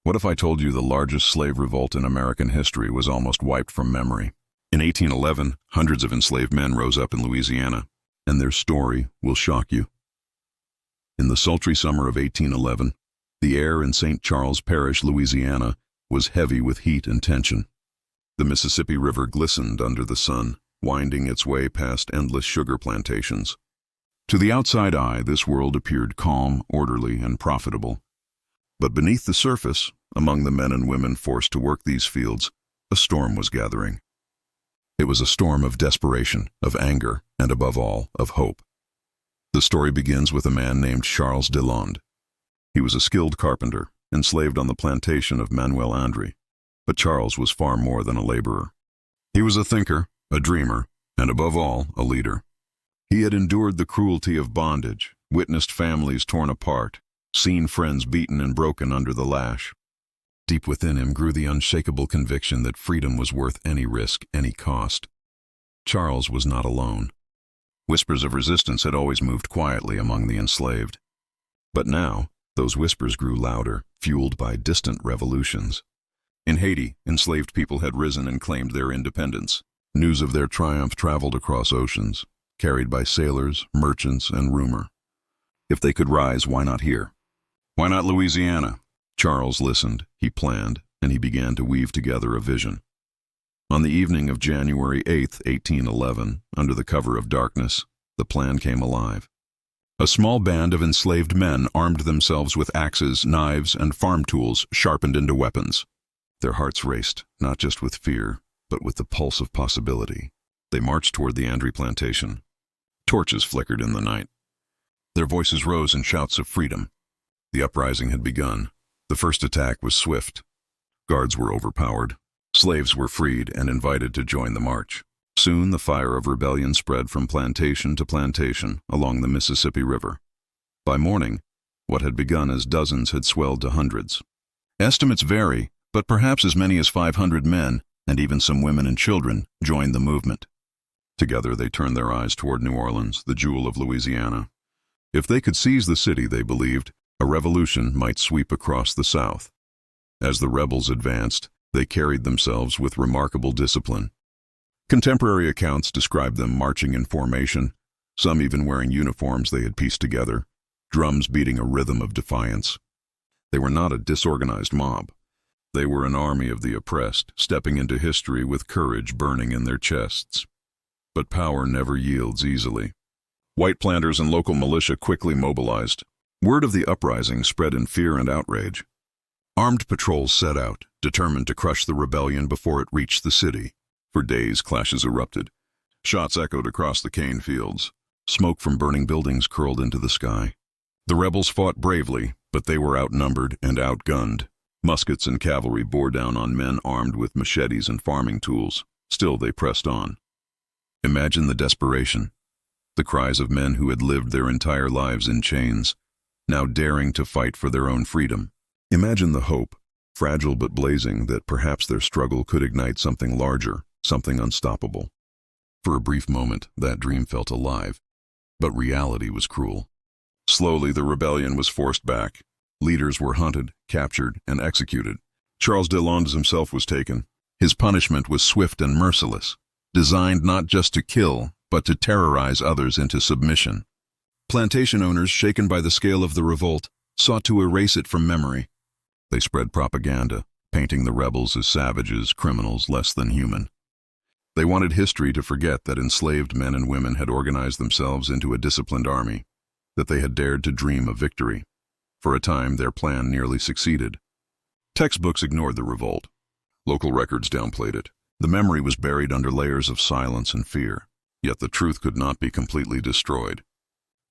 What if I told you the largest slave revolt in American history was almost wiped from memory? In 1811, hundreds of enslaved men rose up in Louisiana, and their story will shock you. In the sultry summer of 1811, the air in St. Charles Parish, Louisiana, was heavy with heat and tension. The Mississippi River glistened under the sun, winding its way past endless sugar plantations. To the outside eye, this world appeared calm, orderly, and profitable. But beneath the surface, among the men and women forced to work these fields, a storm was gathering. It was a storm of desperation, of anger, and above all, of hope. The story begins with a man named Charles Deslondes. He was a skilled carpenter, enslaved on the plantation of Manuel Andre. But Charles was far more than a laborer. He was a thinker, a dreamer, and above all, a leader. He had endured the cruelty of bondage, witnessed families torn apart, seen friends beaten and broken under the lash. Deep within him grew the unshakable conviction that freedom was worth any risk, any cost. Charles was not alone. Whispers of resistance had always moved quietly among the enslaved. But now, those whispers grew louder, fueled by distant revolutions. In Haiti, enslaved people had risen and claimed their independence. News of their triumph traveled across oceans, carried by sailors, merchants, and rumor. If they could rise, why not here? Why not Louisiana? Charles listened, he planned, and he began to weave together a vision. On the evening of January 8, 1811, under the cover of darkness, the plan came alive. A small band of enslaved men armed themselves with axes, knives, and farm tools sharpened into weapons. Their hearts raced, not just with fear, but with the pulse of possibility. They marched toward the Andre plantation. Torches flickered in the night. Their voices rose in shouts of freedom. The uprising had begun. The first attack was swift. Guards were overpowered. Slaves were freed and invited to join the march. Soon the fire of rebellion spread from plantation to plantation along the Mississippi River. By morning, what had begun as dozens had swelled to hundreds. Estimates vary, but perhaps as many as 500 men, and even some women and children, joined the movement. Together they turned their eyes toward New Orleans, the jewel of Louisiana. If they could seize the city, they believed, a revolution might sweep across the South. As the rebels advanced, they carried themselves with remarkable discipline. Contemporary accounts describe them marching in formation, some even wearing uniforms they had pieced together, drums beating a rhythm of defiance. They were not a disorganized mob. They were an army of the oppressed, stepping into history with courage burning in their chests. But power never yields easily. White planters and local militia quickly mobilized. Word of the uprising spread in fear and outrage. Armed patrols set out, determined to crush the rebellion before it reached the city. For days, clashes erupted. Shots echoed across the cane fields. Smoke from burning buildings curled into the sky. The rebels fought bravely, but they were outnumbered and outgunned. Muskets and cavalry bore down on men armed with machetes and farming tools. Still they pressed on. Imagine the desperation. The cries of men who had lived their entire lives in chains, now daring to fight for their own freedom. Imagine the hope, fragile but blazing, that perhaps their struggle could ignite something larger, something unstoppable. For a brief moment, that dream felt alive. But reality was cruel. Slowly, the rebellion was forced back. Leaders were hunted, captured, and executed. Charles Deslondes himself was taken. His punishment was swift and merciless, designed not just to kill, but to terrorize others into submission. Plantation owners, shaken by the scale of the revolt, sought to erase it from memory. They spread propaganda, painting the rebels as savages, criminals less than human. They wanted history to forget that enslaved men and women had organized themselves into a disciplined army, that they had dared to dream of victory. For a time, their plan nearly succeeded. Textbooks ignored the revolt. Local records downplayed it. The memory was buried under layers of silence and fear, yet the truth could not be completely destroyed.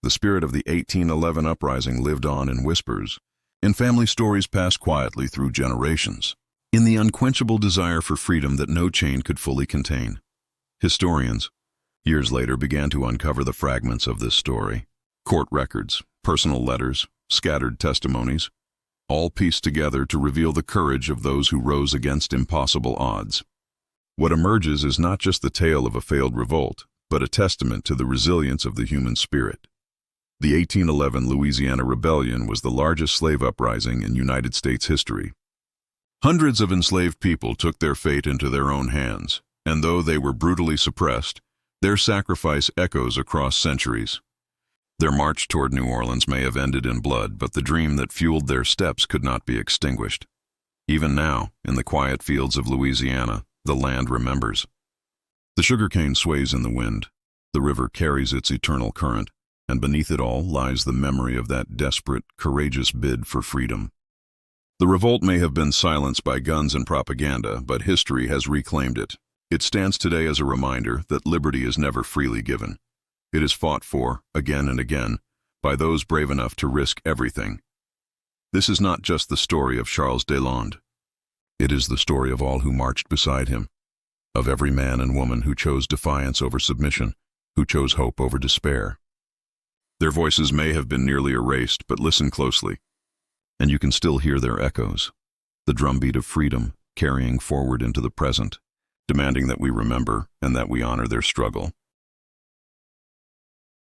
The spirit of the 1811 uprising lived on in whispers, in family stories passed quietly through generations, in the unquenchable desire for freedom that no chain could fully contain. Historians, years later, began to uncover the fragments of this story. Court records, personal letters, scattered testimonies, all pieced together to reveal the courage of those who rose against impossible odds. What emerges is not just the tale of a failed revolt, but a testament to the resilience of the human spirit. The 1811 Louisiana Rebellion was the largest slave uprising in United States history, Hundreds of enslaved people took their fate into their own hands, and though they were brutally suppressed, their sacrifice echoes across centuries. Their march toward New Orleans may have ended in blood, but the dream that fueled their steps could not be extinguished. Even now, in the quiet fields of Louisiana, the land remembers. The sugarcane sways in the wind, the river carries its eternal current, and beneath it all lies the memory of that desperate, courageous bid for freedom. The revolt may have been silenced by guns and propaganda, but history has reclaimed it. It stands today as a reminder that liberty is never freely given. It is fought for, again and again, by those brave enough to risk everything. This is not just the story of Charles Deslondes. It is the story of all who marched beside him, of every man and woman who chose defiance over submission, who chose hope over despair. Their voices may have been nearly erased, but listen closely, and you can still hear their echoes, the drumbeat of freedom carrying forward into the present, demanding that we remember and that we honor their struggle.